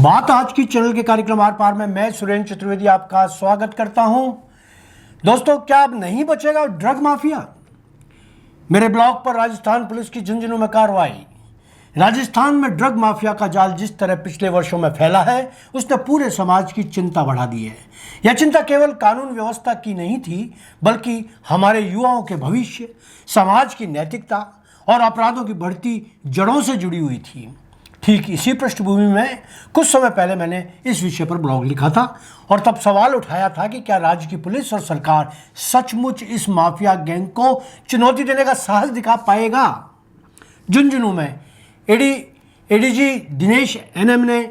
बात आज की चैनल के कार्यक्रम आर पार में मैं सुरेंद्र चतुर्वेदी आपका स्वागत करता हूं। दोस्तों, क्या अब नहीं बचेगा ड्रग माफिया? मेरे ब्लॉग पर राजस्थान पुलिस की झुंझुनू में कार्रवाई। राजस्थान में ड्रग माफिया का जाल जिस तरह पिछले वर्षों में फैला है, उसने पूरे समाज की चिंता बढ़ा दी है। यह चिंता केवल कानून व्यवस्था की नहीं थी, बल्कि हमारे युवाओं के भविष्य, समाज की नैतिकता और अपराधों की बढ़ती जड़ों से जुड़ी हुई थी। ठीक इसी पृष्ठभूमि में कुछ समय पहले मैंने इस विषय पर ब्लॉग लिखा था और तब सवाल उठाया था कि क्या राज्य की पुलिस और सरकार सचमुच इस माफिया गैंग को चुनौती देने का साहस दिखा पाएगा। झुंझुनू में एडीजी दिनेश एनएम ने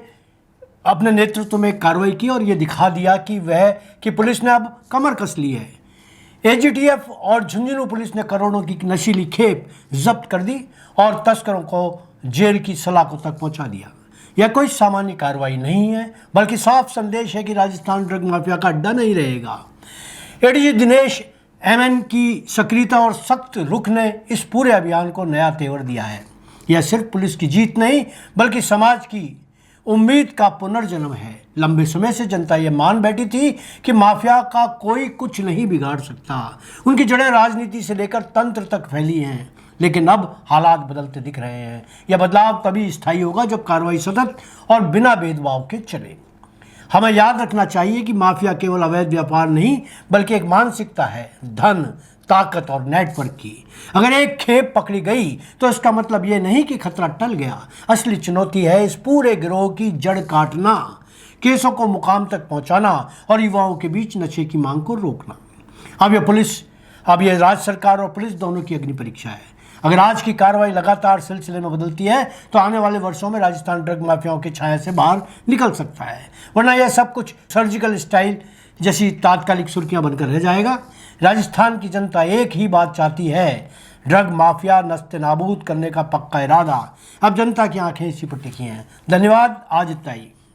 अपने नेतृत्व में कार्रवाई की और ये दिखा दिया कि पुलिस ने अब कमर कस ली है। एजीटीएफ और झुंझुनू पुलिस ने करोड़ों की नशीली खेप जब्त कर दी और तस्करों को जेल की सलाखों तक पहुंचा दिया। यह कोई सामान्य कार्रवाई नहीं है, बल्कि साफ संदेश है कि राजस्थान ड्रग माफिया का अड्डा नहीं रहेगा। एडीजी दिनेश एमएन की सक्रियता और सख्त रुख ने इस पूरे अभियान को नया तेवर दिया है। यह सिर्फ पुलिस की जीत नहीं, बल्कि समाज की उम्मीद का पुनर्जन्म है। लंबे समय से जनता ये मान बैठी थी कि माफिया का कोई कुछ नहीं बिगाड़ सकता। उनकी जड़ें राजनीति से लेकर तंत्र तक फैली हैं, लेकिन अब हालात बदलते दिख रहे हैं। यह बदलाव तभी स्थायी होगा जब कार्रवाई सतत और बिना भेदभाव के चले। हमें याद रखना चाहिए कि माफिया केवल अवैध व्यापार नहीं, बल्कि एक मानसिकता है, धन, ताकत और नेटवर्क की। अगर एक खेप पकड़ी गई तो इसका मतलब ये नहीं कि खतरा टल गया। असली चुनौती है इस पूरे गिरोह की जड़ काटना, केसों को मुकाम तक पहुंचाना और युवाओं के बीच नशे की मांग को रोकना। अब यह राज्य सरकार और पुलिस दोनों की अग्नि परीक्षा है। अगर आज की कार्रवाई लगातार सिलसिले में बदलती है तो आने वाले वर्षों में राजस्थान ड्रग माफियाओं की छाया से बाहर निकल सकता है, वरना यह सब कुछ सर्जिकल स्टाइल जैसी तात्कालिक सुर्खियां बनकर रह जाएगा। राजस्थान की जनता एक ही बात चाहती है, ड्रग माफिया नस्ते नाबूद करने का पक्का इरादा। अब जनता की आंखें इसी पर टिकी हैं। धन्यवाद। आज इतना ही।